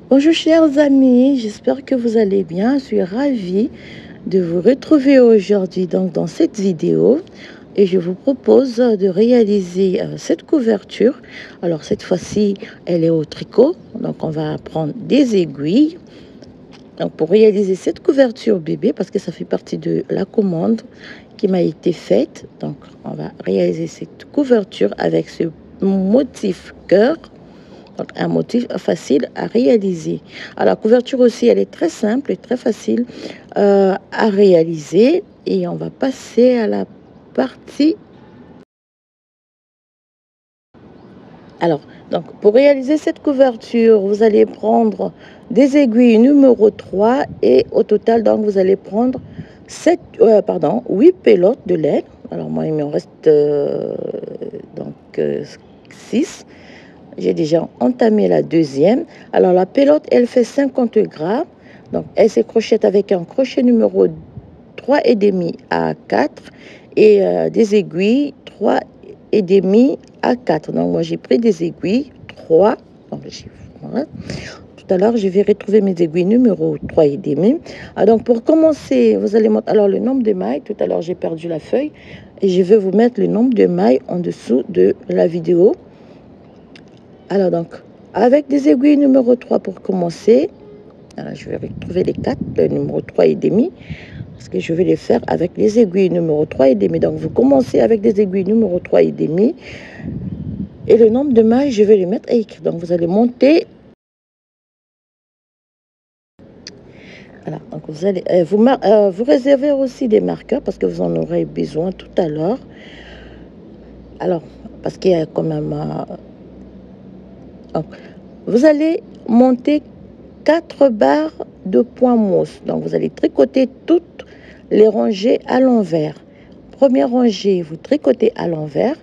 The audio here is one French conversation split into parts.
Bonjour chers amis, j'espère que vous allez bien. Je suis ravie de vous retrouver aujourd'hui dans cette vidéo et je vous propose de réaliser cette couverture. Alors cette fois-ci, elle est au tricot, donc on va prendre des aiguilles. Donc pour réaliser cette couverture bébé, parce que ça fait partie de la commande qui m'a été faite, donc on va réaliser cette couverture avec ce motif cœur. Donc, un motif facile à réaliser. Alors, la couverture aussi, elle est très simple et très facile à réaliser. Et on va passer à la partie. Alors, donc, pour réaliser cette couverture, vous allez prendre des aiguilles numéro 3 et au total, donc, vous allez prendre 8 pelotes de laine. Alors, moi, il me reste 6. J'ai déjà entamé la deuxième. Alors, la pelote, elle fait 50 grammes. Donc, elle se crochette avec un crochet numéro 3,5 à 4 et des aiguilles 3,5 à 4. Donc, moi, j'ai pris des aiguilles 3. Donc, voilà. Tout à l'heure, je vais retrouver mes aiguilles numéro 3,5. Ah, donc, pour commencer, vous allez mettre alors le nombre de mailles. Tout à l'heure, j'ai perdu la feuille. Et je vais vous mettre le nombre de mailles en dessous de la vidéo. Alors donc, avec des aiguilles numéro 3 pour commencer, alors je vais retrouver les 4, le numéro 3,5, parce que je vais les faire avec les aiguilles numéro 3,5. Donc vous commencez avec des aiguilles numéro 3,5 et le nombre de mailles, je vais les mettre à écrire. Donc vous allez monter. Voilà, donc vous allez vous réserver aussi des marqueurs parce que vous en aurez besoin tout à l'heure. Alors, parce qu'il y a quand même... donc, vous allez monter 4 barres de point mousse. Donc, vous allez tricoter toutes les rangées à l'envers. Première rangée, vous tricotez à l'envers.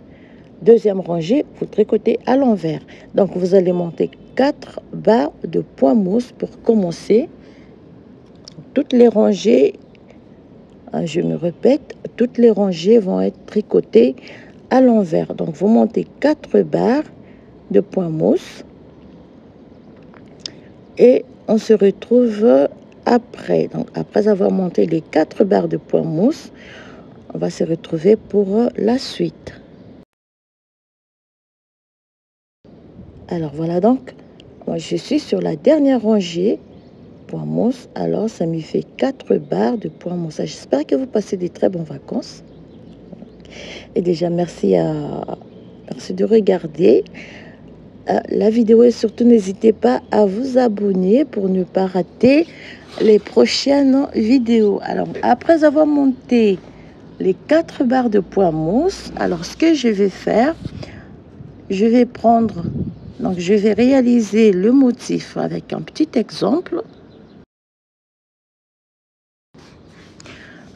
Deuxième rangée, vous tricotez à l'envers. Donc, vous allez monter 4 barres de point mousse pour commencer. Toutes les rangées, je me répète, toutes les rangées vont être tricotées à l'envers. Donc, vous montez 4 barres de point mousse. Et on se retrouve après. Donc, après avoir monté les 4 barres de point mousse, on va se retrouver pour la suite. Alors, voilà donc. Moi, je suis sur la dernière rangée point mousse. Alors, ça me fait 4 barres de point mousse. J'espère que vous passez des très bonnes vacances. Et déjà, merci de regarder la vidéo et surtout n'hésitez pas à vous abonner pour ne pas rater les prochaines vidéos. Alors après avoir monté les 4 barres de point mousse, alors ce que je vais faire, je vais prendre, donc je vais réaliser le motif avec un petit exemple.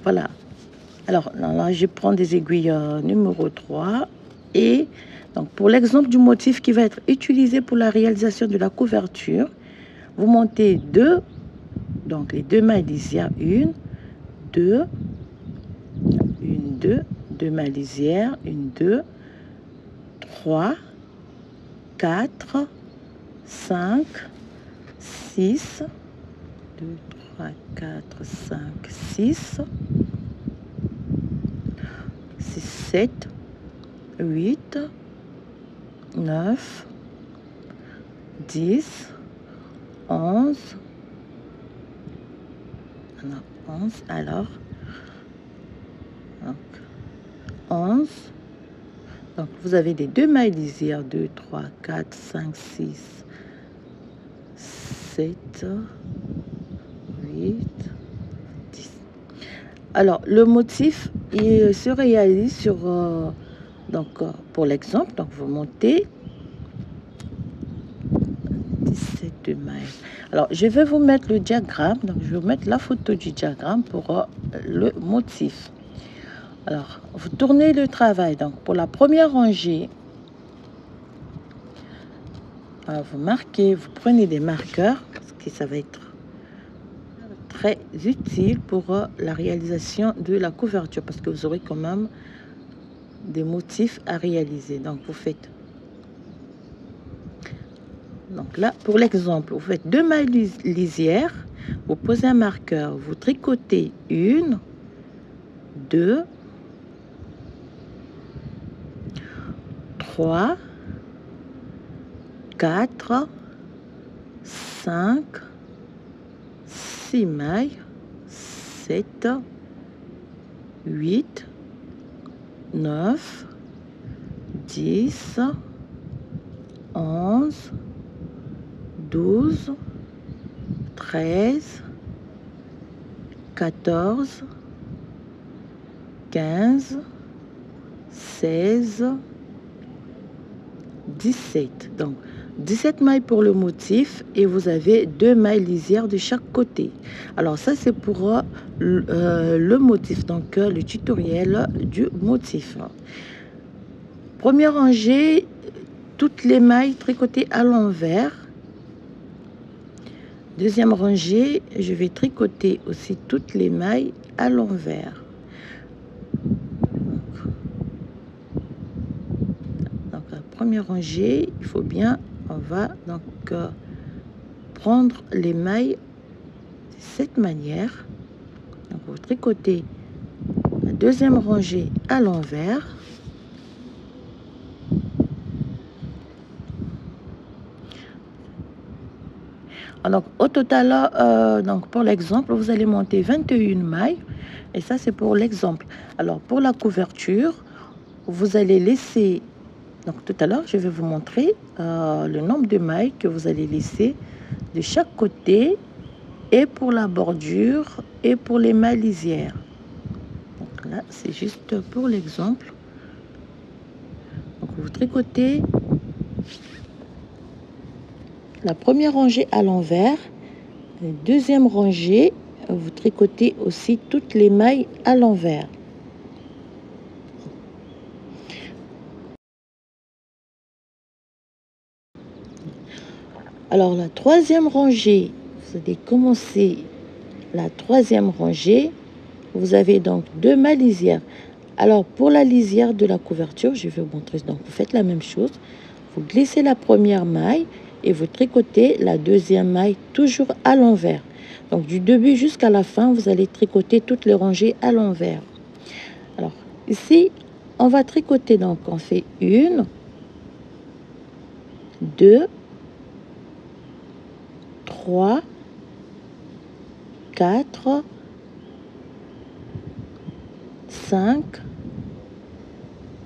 Voilà. Alors là, je prends des aiguilles numéro 3 et donc pour l'exemple du motif qui va être utilisé pour la réalisation de la couverture, vous montez 2, donc les 2 mailles lisières, 1, 2, 2 mailles lisières, 1, 2, 3, 4, 5, 6, 2, 3, 4, 5, 6, 7, 8, 9, 10, 11, 11, alors, donc, 11, donc vous avez des 2 mailles lisières, 2, 3, 4, 5, 6, 7, 8, 10. Alors, le motif, il se réalise sur, pour l'exemple, donc vous montez 17 mailles. Alors, je vais vous mettre le diagramme, donc je vais vous mettre la photo du diagramme pour le motif. Alors, vous tournez le travail, donc pour la première rangée, vous marquez, vous prenez des marqueurs, parce que ça va être très utile pour la réalisation de la couverture, parce que vous aurez quand même des motifs à réaliser. Donc, vous faites Donc là, pour l'exemple, vous faites 2 mailles lisières, vous posez un marqueur, vous tricotez 1, 2, 3, 4, 5, 6 mailles, 7, 8, 9, 10, 11, 12, 13, 14, 15, 16, 17. Donc 17 mailles pour le motif et vous avez 2 mailles lisières de chaque côté. Alors ça c'est pour le motif, donc le tutoriel du motif. Première rangée, toutes les mailles tricotées à l'envers. Deuxième rangée, je vais tricoter aussi toutes les mailles à l'envers. Donc la première rangée, il faut bien, on va donc prendre les mailles de cette manière. Donc vous tricotez la deuxième rangée à l'envers. Donc au total, donc pour l'exemple, vous allez monter 21 mailles. Et ça, c'est pour l'exemple. Alors pour la couverture, vous allez laisser... Donc tout à l'heure, je vais vous montrer le nombre de mailles que vous allez laisser de chaque côté, et pour la bordure et pour les mailles lisières. Donc là, c'est juste pour l'exemple. Donc vous tricotez la première rangée à l'envers, la deuxième rangée, vous tricotez aussi toutes les mailles à l'envers. Alors la troisième rangée, vous allez commencer la troisième rangée, vous avez donc 2 mailles lisières. Alors pour la lisière de la couverture, je vais vous montrer. Donc vous faites la même chose, vous glissez la première maille et vous tricotez la deuxième maille toujours à l'envers. Donc du début jusqu'à la fin, vous allez tricoter toutes les rangées à l'envers. Alors ici, on va tricoter, donc on fait 1, 2, 3, 4, 5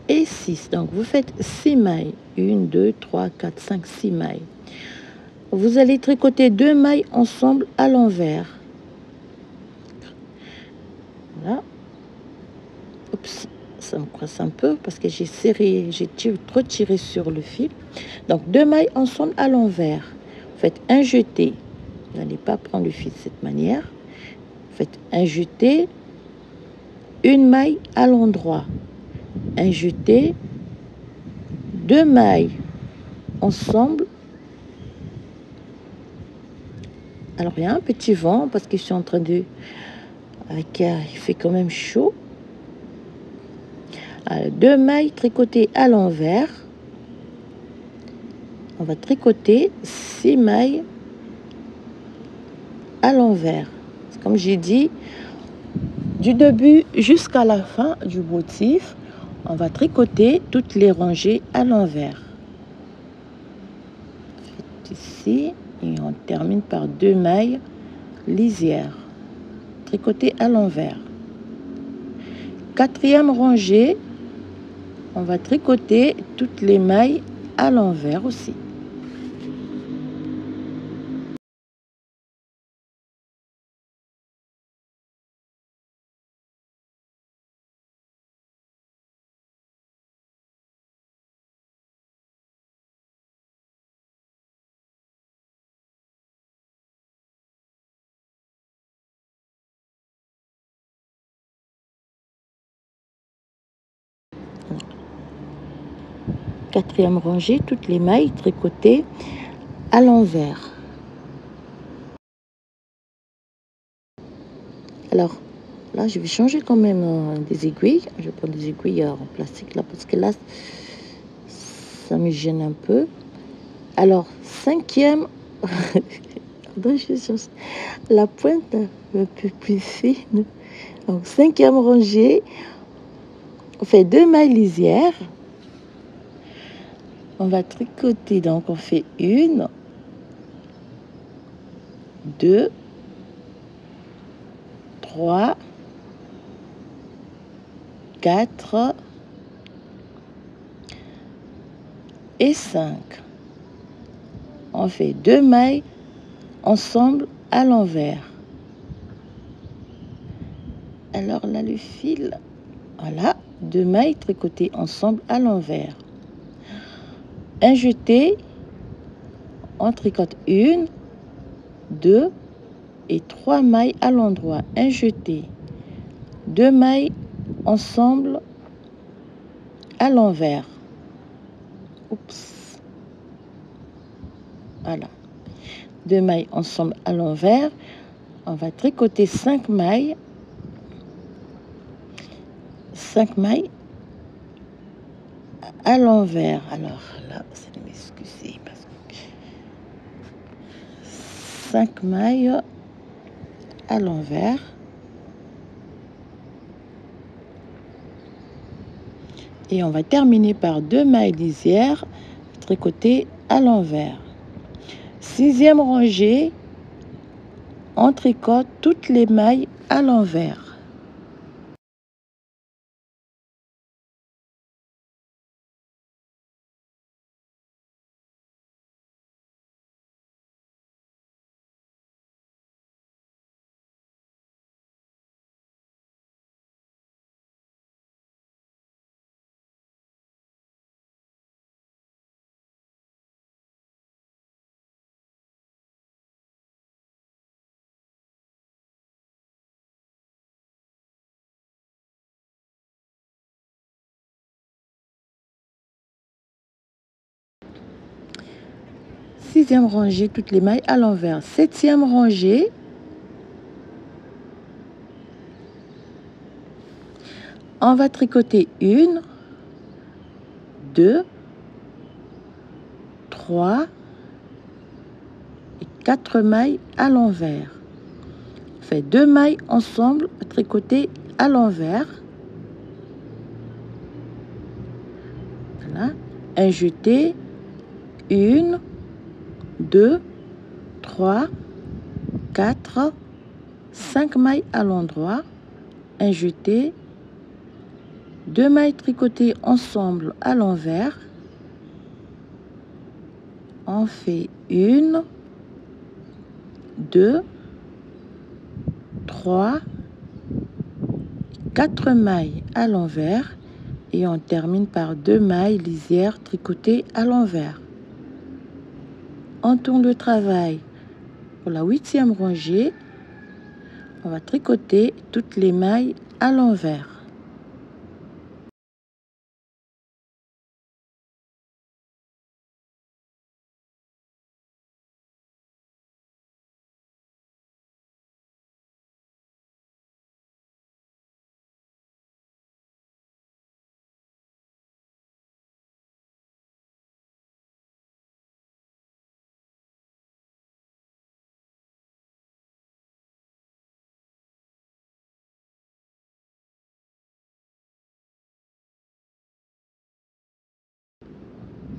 et 6. Donc vous faites 6 mailles. 1, 2, 3, 4, 5, 6 mailles. Vous allez tricoter 2 mailles ensemble à l'envers. Voilà. Oups, ça me coince un peu parce que j'ai trop tiré sur le fil. Donc 2 mailles ensemble à l'envers. Vous faites un jeté. Vous n'allez pas prendre le fil de cette manière. Vous faites un jeté, une maille à l'endroit, un jeté, 2 mailles ensemble. Alors il y a un petit vent parce que je suis en train de... il fait quand même chaud. Alors, 2 mailles tricotées à l'envers. On va tricoter 6 mailles à l'envers. Comme j'ai dit, du début jusqu'à la fin du motif, on va tricoter toutes les rangées à l'envers. Ici, et on termine par 2 mailles lisières tricotées à l'envers. Quatrième rangée, on va tricoter toutes les mailles à l'envers aussi. Quatrième rangée, toutes les mailles tricotées à l'envers. Alors là, je vais changer quand même des aiguilles. Je vais prendre des aiguilles en plastique là parce que là, ça me gêne un peu. Alors, cinquième, la pointe un peu plus fine. Donc, cinquième rangée, on fait 2 mailles lisières. On va tricoter, donc on fait 1, 2, 3, 4 et 5. On fait 2 mailles ensemble à l'envers. Alors là, le fil, voilà, 2 mailles tricotées ensemble à l'envers. Un jeté, on tricote 1, 2 et 3 mailles à l'endroit. Un jeté, 2 mailles ensemble à l'envers. Oups. Voilà. 2 mailles ensemble à l'envers. On va tricoter 5 mailles. 5 mailles à l'envers. Alors là, c'est de m'excuser parce que 5 mailles à l'envers. Et on va terminer par 2 mailles lisières tricotées à l'envers. 6e rangée, on tricote toutes les mailles à l'envers. Sixième rangée, toutes les mailles à l'envers. 7e rangée, on va tricoter 1, 2, 3 et 4 mailles à l'envers. On fait 2 mailles ensemble tricotées à l'envers. Voilà. Un jeté, 1, 2, 3, 4, 5 mailles à l'endroit, un jeté, 2 mailles tricotées ensemble à l'envers. On fait 1, 2, 3, 4 mailles à l'envers et on termine par 2 mailles lisières tricotées à l'envers. On tourne le travail. Pour la 8e rangée, on va tricoter toutes les mailles à l'envers.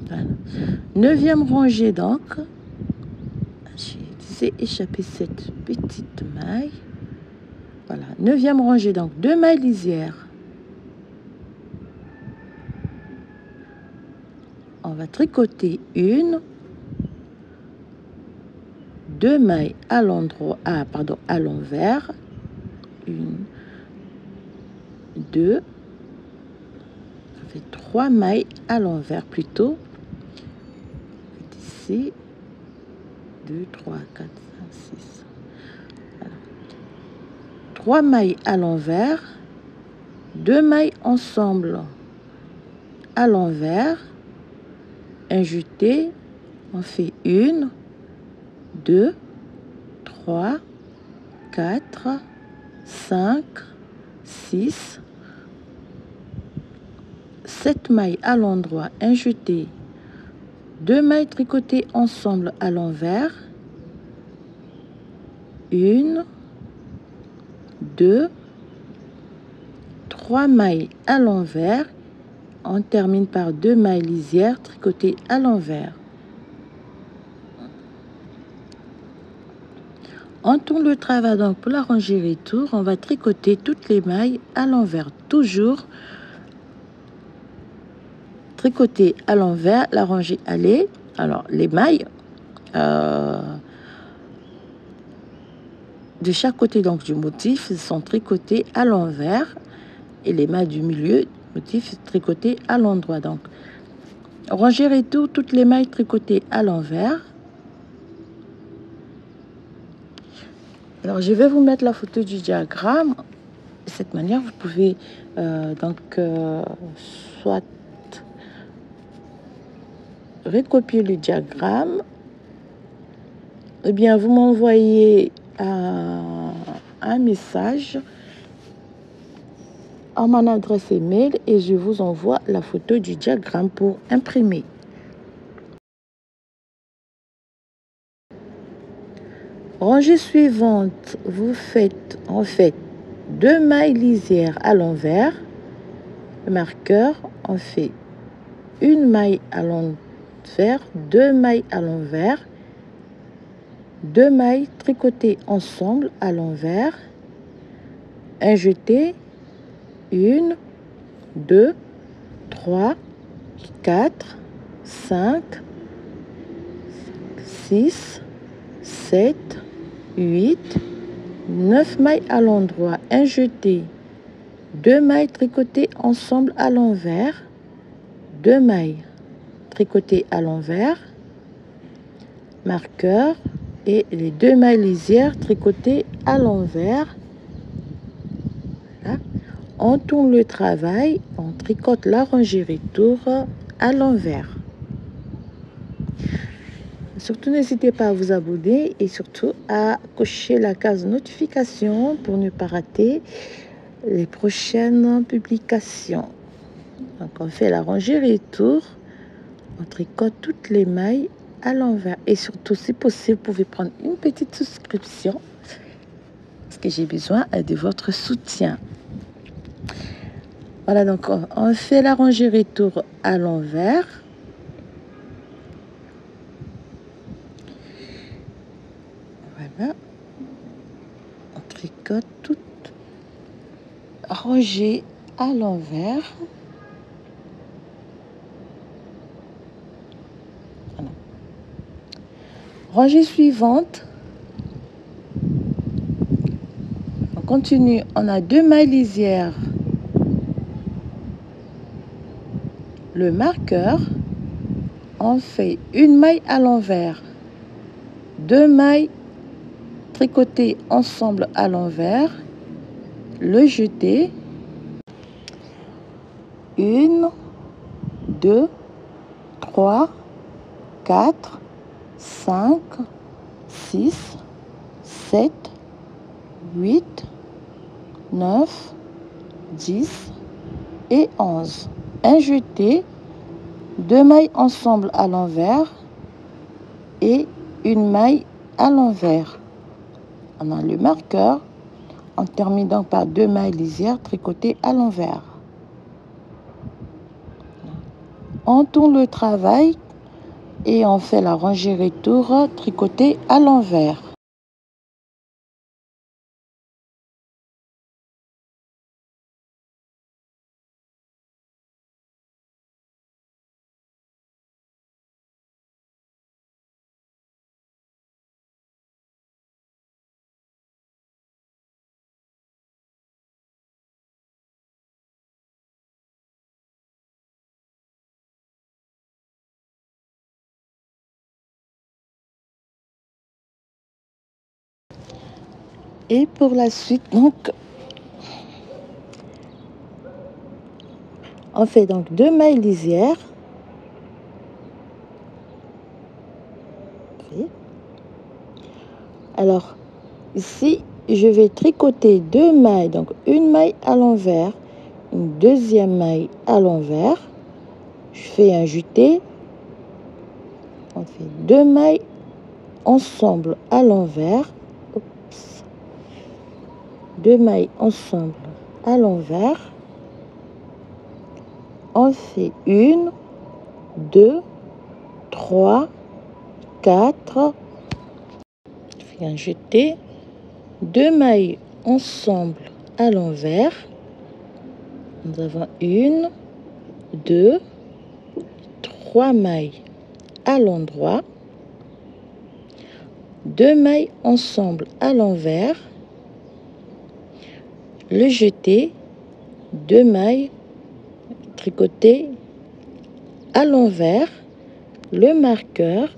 Voilà. 9e rangée donc, j'ai échappé cette petite maille. Voilà, 9e rangée donc, 2 mailles lisières. On va tricoter 1, 2 mailles à l'endroit, à l'envers. 1, 2, ça fait 3 mailles à l'envers plutôt. Ici, 2, 3, 4, 5, 6. Voilà. 3 mailles à l'envers, 2 mailles ensemble à l'envers, un jeté, on fait 1, 2, 3, 4, 5, 6, 7 mailles à l'endroit, un jeté, 2 mailles tricotées ensemble à l'envers, 1, 2, 3 mailles à l'envers. On termine par 2 mailles lisières tricotées à l'envers. On tourne le travail donc pour la rangée retour. On va tricoter toutes les mailles à l'envers, toujours tricoter à l'envers, la rangée allée. Alors les mailles de chaque côté donc du motif sont tricotées à l'envers et les mailles du milieu motif tricotées à l'endroit. Donc rangée retour, toutes les mailles tricotées à l'envers. Alors je vais vous mettre la photo du diagramme. De cette manière vous pouvez soit recopier le diagramme, ou bien vous m'envoyez un message à mon adresse email et je vous envoie la photo du diagramme pour imprimer. Rangée suivante, vous faites en fait 2 mailles lisières à l'envers. Le marqueur, on fait une maille à l'envers, 2 mailles à l'envers, 2 mailles tricotées ensemble à l'envers, un jeté, 1, 2, 3, 4, 5, 6, 7, 8, 9 mailles à l'endroit, un jeté, 2 mailles tricotées ensemble à l'envers, 2 mailles tricotées à l'envers, marqueur et les 2 mailles lisières tricotées à l'envers. Voilà. On tourne le travail, on tricote la rangée retour à l'envers. Surtout n'hésitez pas à vous abonner et surtout à cocher la case notification pour ne pas rater les prochaines publications. Donc on fait la rangée retour, on tricote toutes les mailles à l'envers et surtout si possible vous pouvez prendre une petite souscription parce que j'ai besoin de votre soutien. Voilà, donc on fait la rangée retour à l'envers. Voilà, on tricote toute rangée à l'envers. Voilà. Rangée suivante, on continue, on a 2 mailles lisières, le marqueur, on fait une maille à l'envers, 2 mailles tricotées ensemble à l'envers, le jeté, 1, 2, 3, 4, 5, 6, 7, 8, 9, 10 et 11. Un jeté, 2 mailles ensemble à l'envers et une maille à l'envers. On a le marqueur, on termine donc par 2 mailles lisières tricotées à l'envers. On tourne le travail et on fait la rangée retour tricotée à l'envers. Et pour la suite, donc, on fait donc 2 mailles lisières. Alors, ici, je vais tricoter 2 mailles, donc une maille à l'envers, une deuxième maille à l'envers. Je fais un jeté, On fait 2 mailles ensemble à l'envers. 2 mailles ensemble à l'envers. On fait 1, 2, 3, 4. Je fais un jeté. 2 mailles ensemble à l'envers. Nous avons 1, 2, 3 mailles à l'endroit. 2 mailles ensemble à l'envers. Le jeté, 2 mailles tricotées à l'envers, le marqueur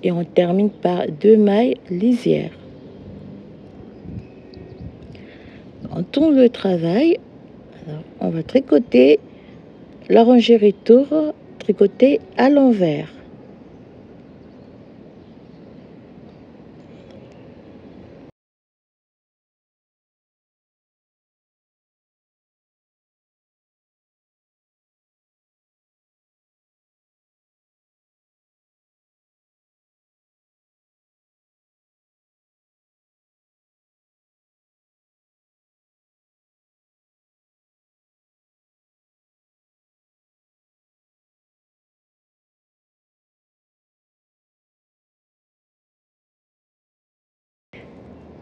et on termine par 2 mailles lisières. On tourne le travail. Alors, on va tricoter la rangée retour tricotée à l'envers.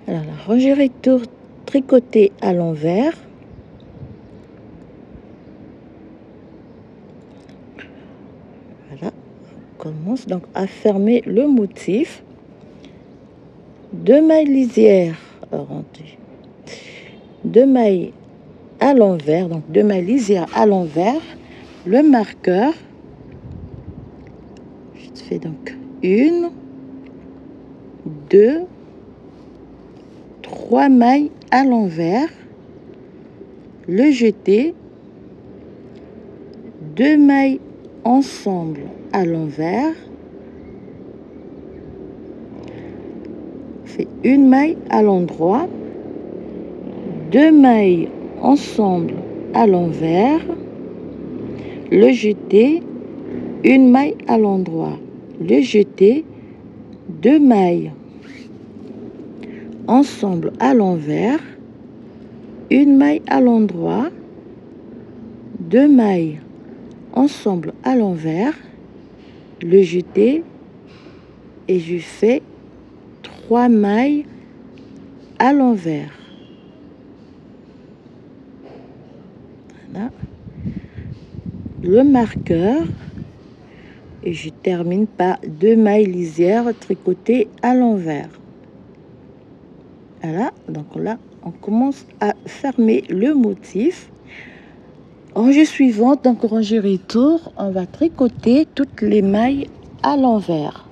Alors, la rangée retour tricotée à l'envers. Voilà, on commence donc à fermer le motif. 2 mailles lisières rendues. 2 mailles à l'envers, donc 2 mailles lisières à l'envers, le marqueur. Je fais donc 1, 2, 3 mailles à l'envers, le jeté, 2 mailles ensemble à l'envers, fait 1 maille à l'endroit, 2 mailles ensemble à l'envers, le jeté, 1 maille à l'endroit, le jeté, 2 mailles ensemble à l'envers, 1 maille à l'endroit, 2 mailles ensemble à l'envers, le jeté et je fais 3 mailles à l'envers. Voilà. Le marqueur et je termine par 2 mailles lisières tricotées à l'envers. Voilà, donc là on commence à fermer le motif. Rangée suivante, donc rangée retour, on va tricoter toutes les mailles à l'envers.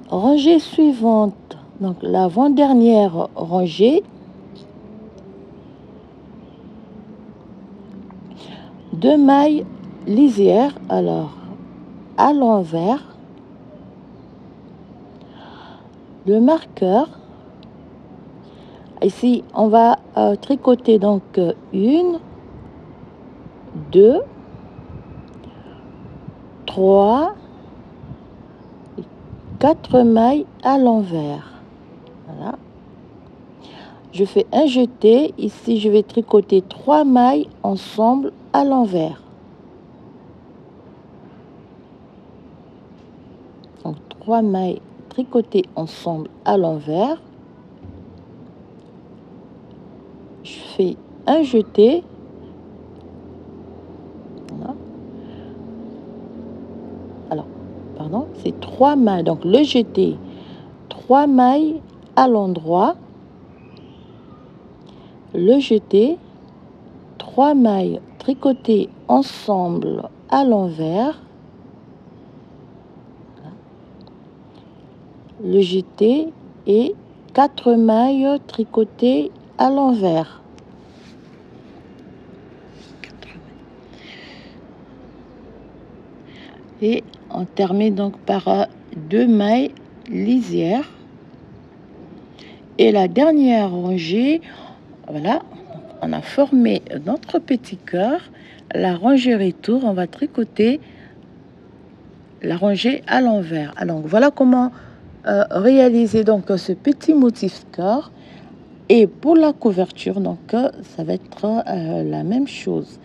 Rangée suivante, donc l'avant-dernière rangée, 2 mailles lisières, alors à l'envers, le marqueur. Ici on va tricoter donc 1, 2, 3, 4 mailles à l'envers. Voilà. Je fais un jeté. Ici, je vais tricoter 3 mailles ensemble à l'envers. Donc, 3 mailles tricotées ensemble à l'envers. Je fais un jeté. Voilà. Alors, pardon, c'est 3 mailles. Donc le jeté, 3 mailles à l'endroit, le jeté, 3 mailles tricotées ensemble à l'envers, le jeté et 4 mailles tricotées à l'envers. Et on termine donc par 2 mailles lisières. Et la dernière rangée, voilà, on a formé notre petit cœur. La rangée retour, on va tricoter la rangée à l'envers. Alors voilà comment réaliser donc ce petit motif cœur. Et pour la couverture, donc ça va être la même chose.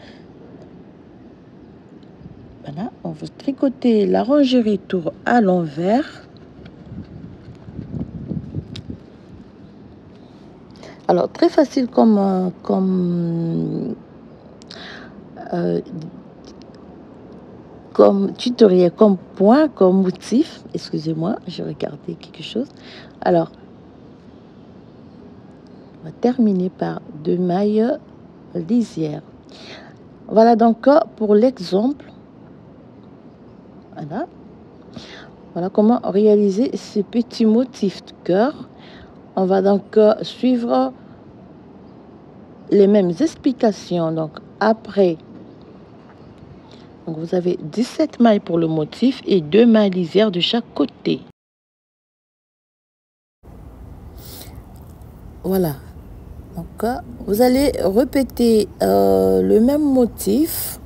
Voilà, on va tricoter la rangée retour à l'envers. Alors très facile comme tutoriel, comme point, comme motif. Excusez-moi, j'ai regardé quelque chose. Alors, on va terminer par 2 mailles lisières. Voilà donc pour l'exemple. Voilà. Voilà comment réaliser ce petit motif de cœur. On va donc suivre les mêmes explications. Donc après, donc vous avez 17 mailles pour le motif et 2 mailles lisières de chaque côté. Voilà. Donc vous allez répéter le même motif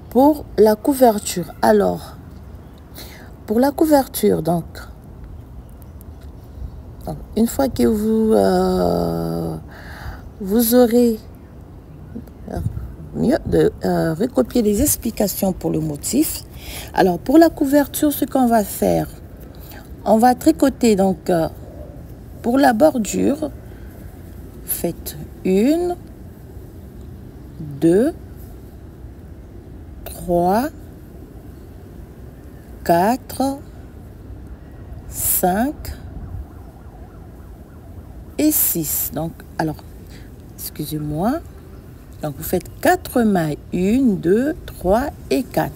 pour la couverture. Alors, pour la couverture, donc une fois que vous aurez mieux de recopier les explications pour le motif. Alors pour la couverture, ce qu'on va faire, on va tricoter donc pour la bordure, faites 1, 2, 3, 4, 5 et 6. Donc alors excusez-moi, donc vous faites 4 mailles, 1, 2, 3 et 4.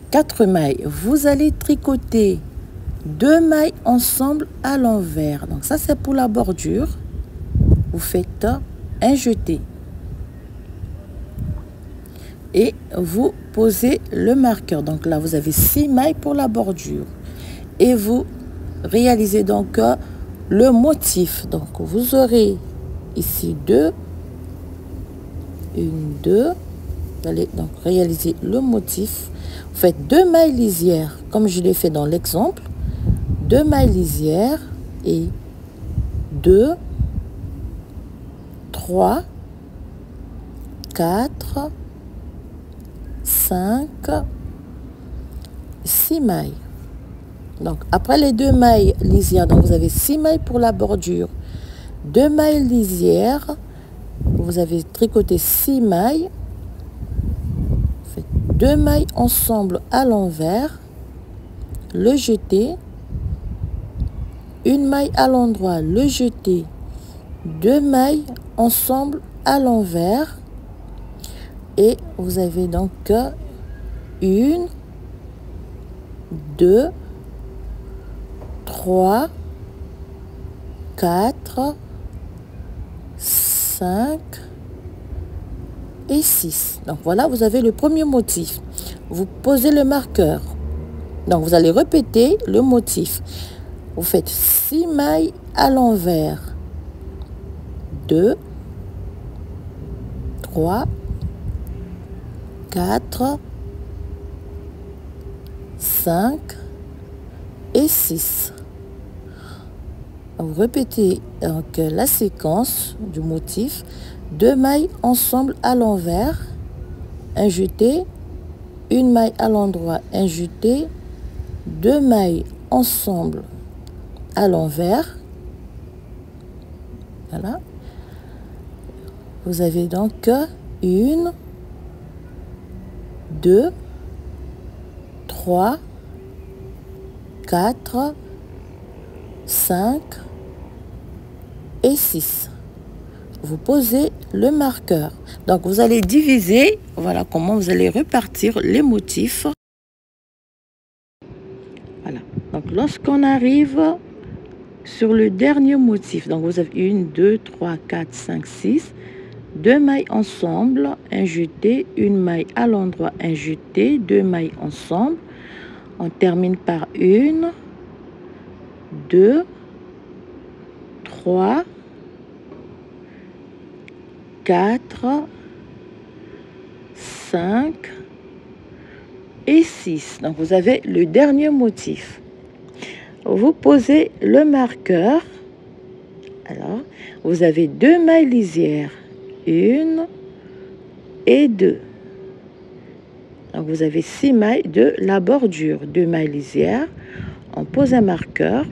4 mailles, vous allez tricoter 2 mailles ensemble à l'envers. Donc ça c'est pour la bordure. Vous faites un jeté et vous posez le marqueur. Donc là vous avez 6 mailles pour la bordure et vous réalisez donc le motif. Donc vous aurez ici 2, 1, 2. Vous allez donc réaliser le motif. Vous faites 2 mailles lisières comme je l'ai fait dans l'exemple, 2 mailles lisières et 2, 3, 4, 5, 6 mailles. Donc après les 2 mailles lisières, donc vous avez 6 mailles pour la bordure, 2 mailles lisières, vous avez tricoté 6 mailles, faites 2 mailles ensemble à l'envers, le jeté, 1 maille à l'endroit, le jeté, 2 mailles ensemble à l'envers et vous avez donc 1, 2, 3, 4, 5 et 6. Donc voilà, vous avez le premier motif. Vous posez le marqueur. Donc vous allez répéter le motif. Vous faites 6 mailles à l'envers. 2, 3, 4, 5 et 6. Vous répétez donc la séquence du motif. 2 mailles ensemble à l'envers, un jeté, 1 maille à l'endroit, un jeté, 2 mailles ensemble à l'envers. Voilà. Vous avez donc 1, 2, 3, 4, 5 et 6. Vous posez le marqueur. Donc, vous allez diviser. Voilà comment vous allez repartir les motifs. Voilà. Donc, lorsqu'on arrive sur le dernier motif, donc vous avez 1, 2, 3, 4, 5, 6. 2 mailles ensemble, un jeté, une maille à l'endroit, un jeté, 2 mailles ensemble. On termine par 1, 2, 3, 4, 5 et 6. Donc, vous avez le dernier motif. Vous posez le marqueur. Alors, vous avez 2 mailles lisières, 1 et 2. Donc, vous avez 6 mailles de la bordure, 2 mailles lisières. On pose un marqueur.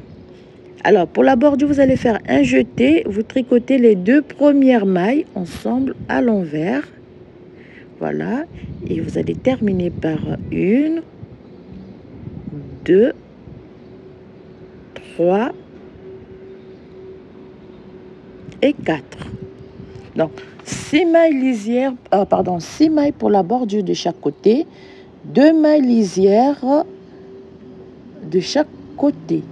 Alors, pour la bordure, vous allez faire un jeté. Vous tricotez les 2 premières mailles ensemble à l'envers. Voilà. Et vous allez terminer par 1, 2, 3 et 4. Donc, 6 mailles lisières, 6 mailles pour la bordure de chaque côté, 2 mailles lisières de chaque côté.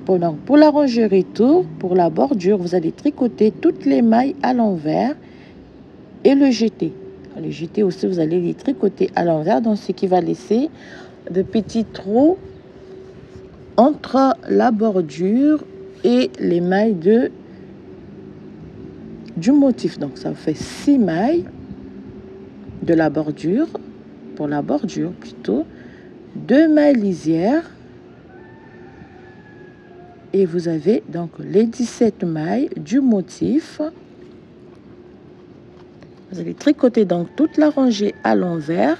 Donc, pour la rangée retour, pour la bordure, vous allez tricoter toutes les mailles à l'envers et le jeter. Le jeter aussi, vous allez les tricoter à l'envers, donc ce qui va laisser de petits trous entre la bordure et les mailles du motif. Donc, ça fait 6 mailles de la bordure, pour la bordure plutôt, 2 mailles lisières, et vous avez donc les 17 mailles du motif. Vous allez tricoter donc toute la rangée à l'envers.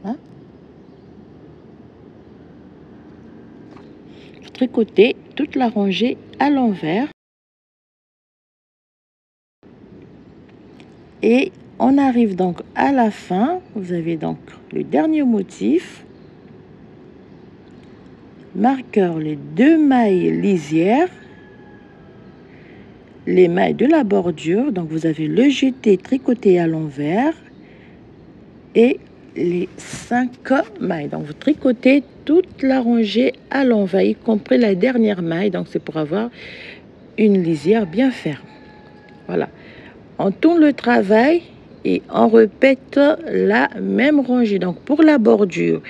Voilà. Tricoter toute la rangée à l'envers. Et on arrive donc à la fin. Vous avez donc le dernier motif. Marqueur, les 2 mailles lisières, les mailles de la bordure. Donc vous avez le jeté tricoté à l'envers et les 5 mailles. Donc vous tricotez toute la rangée à l'envers, y compris la dernière maille. Donc c'est pour avoir une lisière bien ferme. Voilà. On tourne le travail et on répète la même rangée. Donc pour la bordure,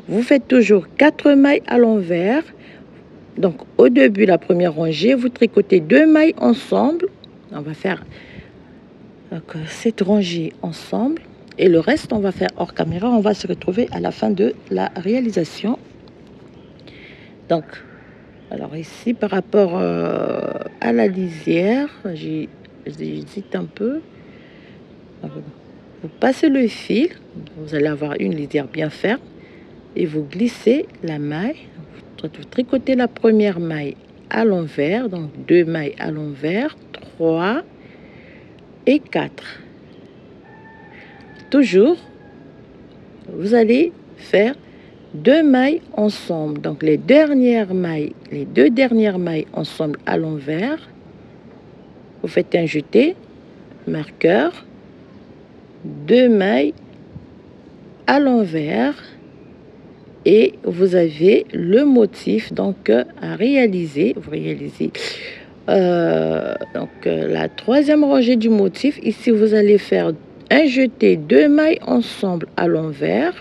vous faites toujours 4 mailles à l'envers. Donc au début, la première rangée, vous tricotez 2 mailles ensemble. On va faire donc, cette rangée ensemble. Et le reste, on va faire hors caméra. On va se retrouver à la fin de la réalisation. Donc, alors ici, par rapport à la lisière, j'hésite un peu. Vous passez le fil, vous allez avoir une lisière bien ferme. Et vous glissez la maille. Vous tricotez la première maille à l'envers. Donc, 2 mailles à l'envers, 3 et 4. Toujours, vous allez faire 2 mailles ensemble. Donc les 2 dernières mailles ensemble à l'envers. Vous faites un jeté, marqueur, 2 mailles à l'envers et vous avez le motif donc à réaliser. Vous réalisez la troisième rangée du motif. Ici, vous allez faire un jeté, 2 mailles ensemble à l'envers.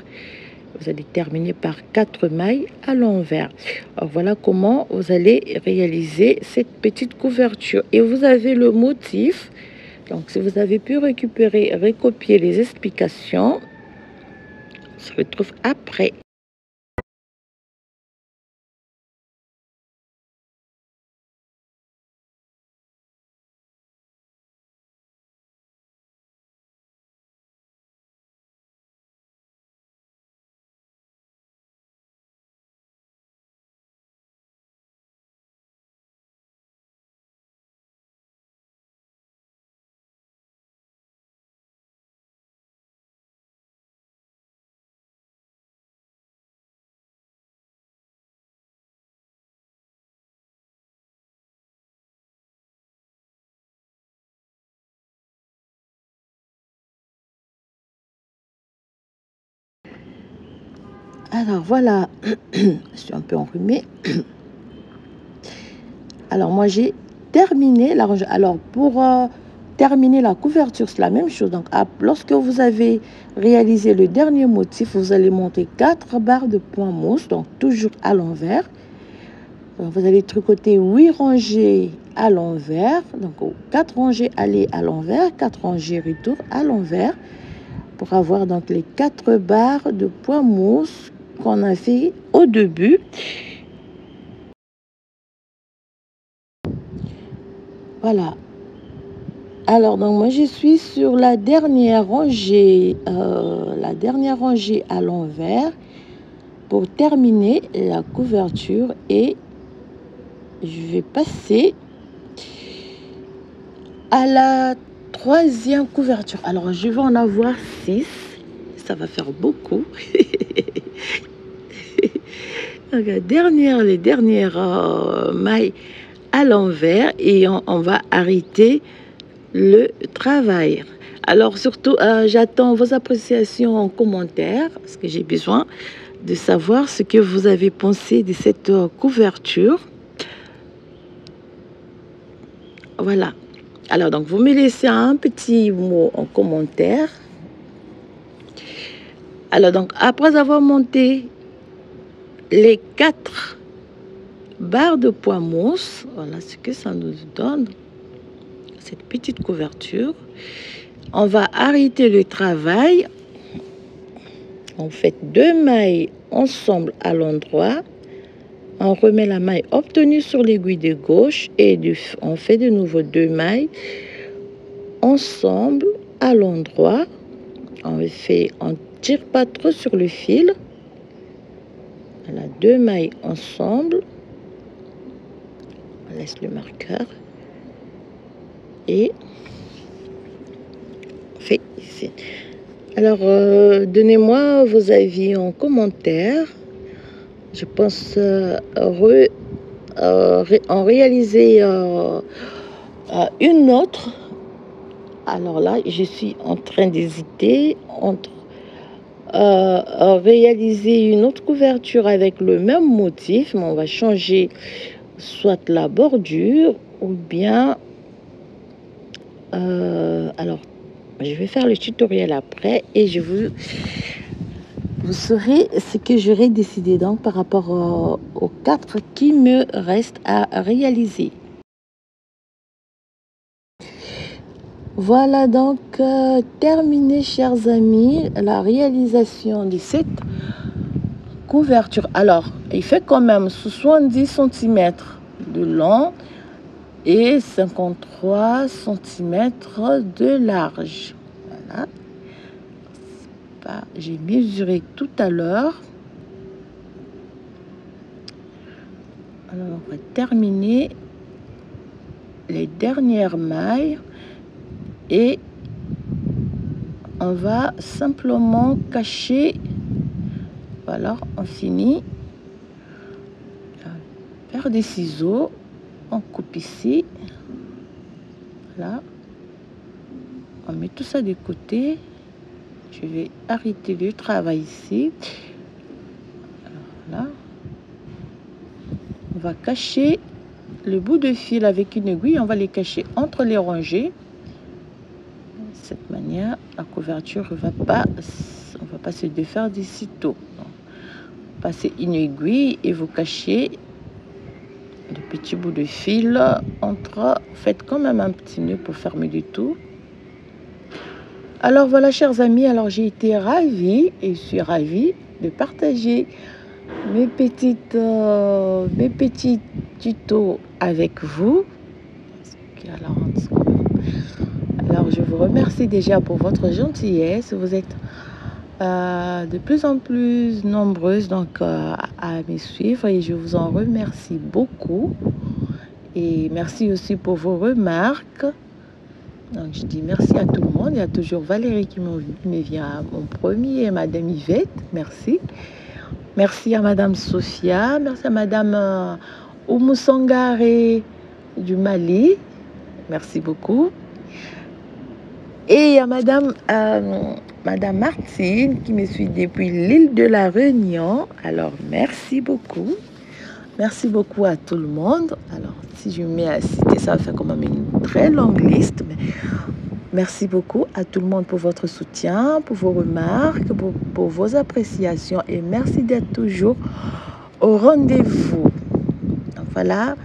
Vous allez terminer par 4 mailles à l'envers. Voilà comment vous allez réaliser cette petite couverture. Et vous avez le motif. Donc, si vous avez pu recopier les explications, on se retrouve après. Alors voilà, je suis un peu enrhumée. Alors moi j'ai terminé la rangée. Alors pour terminer la couverture, c'est la même chose. Donc lorsque vous avez réalisé le dernier motif, vous allez monter 4 barres de point mousse, donc toujours à l'envers. Vous allez tricoter 8 rangées à l'envers, donc 4 rangées aller à l'envers, 4 rangées retour à l'envers, pour avoir donc les 4 barres de point mousse qu'on a fait au début. Voilà. Alors donc moi je suis sur la dernière rangée à l'envers pour terminer la couverture, et je vais passer à la 3e couverture. Alors je vais en avoir 6, ça va faire beaucoup. Les dernières mailles à l'envers, et on va arrêter le travail. Alors surtout, j'attends vos appréciations en commentaire, parce que j'ai besoin de savoir ce que vous avez pensé de cette couverture. Voilà. Alors donc vous me laissez un petit mot en commentaire. Alors donc après avoir monté les 4 barres de point mousse, voilà ce que ça nous donne, cette petite couverture. On va arrêter le travail. On fait 2 mailles ensemble à l'endroit. On remet la maille obtenue sur l'aiguille de gauche et on fait de nouveau 2 mailles ensemble à l'endroit. On tire pas trop sur le fil. Voilà, 2 mailles ensemble. On laisse le marqueur et on fait ici. Alors, donnez-moi vos avis en commentaire. Je pense en réaliser une autre. Alors là, je suis en train d'hésiter entre réaliser une autre couverture avec le même motif, mais on va changer soit la bordure ou bien... alors, je vais faire le tutoriel après et vous saurez ce que j'aurai décidé donc par rapport aux 4 qui me restent à réaliser. Voilà donc terminé, chers amis, la réalisation de cette couverture. Alors, il fait quand même 70 cm de long et 53 cm de large. Voilà. J'ai mesuré tout à l'heure. Alors, on va terminer les dernières mailles et on va simplement cacher. Voilà, on finit. Paire des ciseaux, on coupe ici. Voilà, on met tout ça de côté. Je vais arrêter le travail ici. Alors là, on va cacher le bout de fil avec une aiguille. On va les cacher entre les rangées. De cette manière, la couverture on va pas se défaire d'ici tôt. Passez une aiguille et vous cachez le petit bout de fil entre. Faites quand même un petit nœud pour fermer du tout. Alors voilà, chers amis, alors j'ai été ravie et je suis ravie de partager mes petits tutos avec vous. Alors je vous remercie déjà pour votre gentillesse. Vous êtes de plus en plus nombreuses donc à me suivre et je vous en remercie beaucoup. Et merci aussi pour vos remarques. Donc je dis merci à tout le monde. Il y a toujours Valérie qui me vient en premier et Madame Yvette. Merci. Merci à Madame Sophia. Merci à Madame Oumou Sangare du Mali. Merci beaucoup. Et à Madame Madame Martine qui me suit depuis l'île de la Réunion. Alors, merci beaucoup. Merci beaucoup à tout le monde. Alors, si je mets à citer, ça va faire quand même une très longue liste. Mais merci beaucoup à tout le monde pour votre soutien, pour vos remarques, pour vos appréciations. Et merci d'être toujours au rendez-vous. Donc voilà,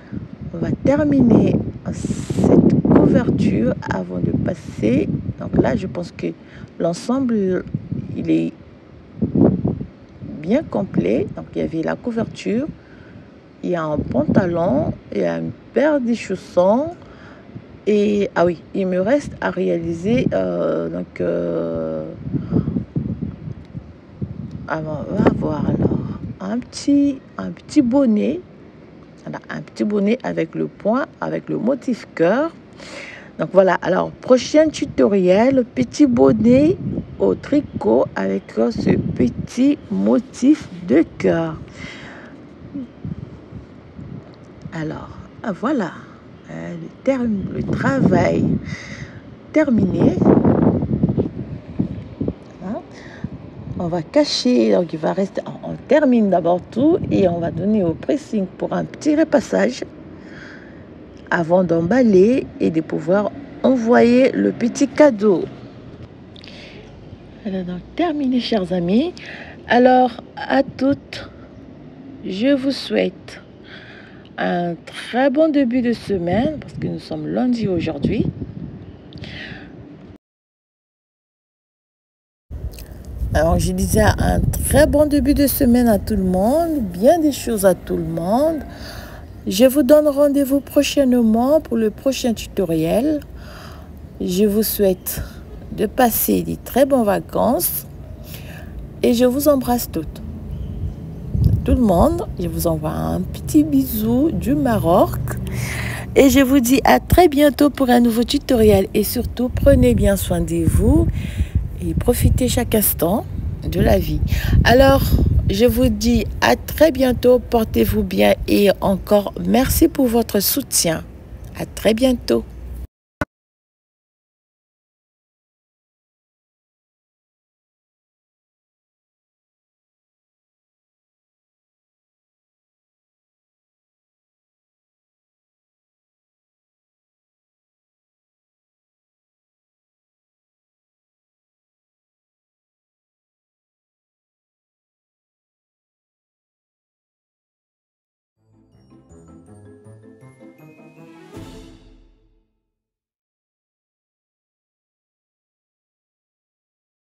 on va terminer cette couverture avant de passer. Donc là, je pense que l'ensemble, il est bien complet. Donc il y avait la couverture, il y a un pantalon, il y a une paire de chaussons. Et ah oui, il me reste à réaliser on va voir alors un petit bonnet. Voilà, un petit bonnet avec le point, avec le motif cœur. Donc voilà, alors prochain tutoriel, petit bonnet au tricot avec ce petit motif de cœur. Alors voilà, le travail terminé. Voilà. On va cacher, donc il va rester, on termine d'abord tout et on va donner au pressing pour un petit repassage avant d'emballer et de pouvoir envoyer le petit cadeau. Alors donc terminé, chers amis. Alors à toutes, je vous souhaite un très bon début de semaine parce que nous sommes lundi aujourd'hui. Alors je disais un très bon début de semaine à tout le monde, bien des choses à tout le monde. Je vous donne rendez-vous prochainement pour le prochain tutoriel. Je vous souhaite de passer des très bonnes vacances et je vous embrasse toutes. Tout le monde, je vous envoie un petit bisou du Maroc et je vous dis à très bientôt pour un nouveau tutoriel et surtout prenez bien soin de vous et profitez chaque instant de la vie. Alors, je vous dis à très bientôt, portez-vous bien et encore merci pour votre soutien. À très bientôt.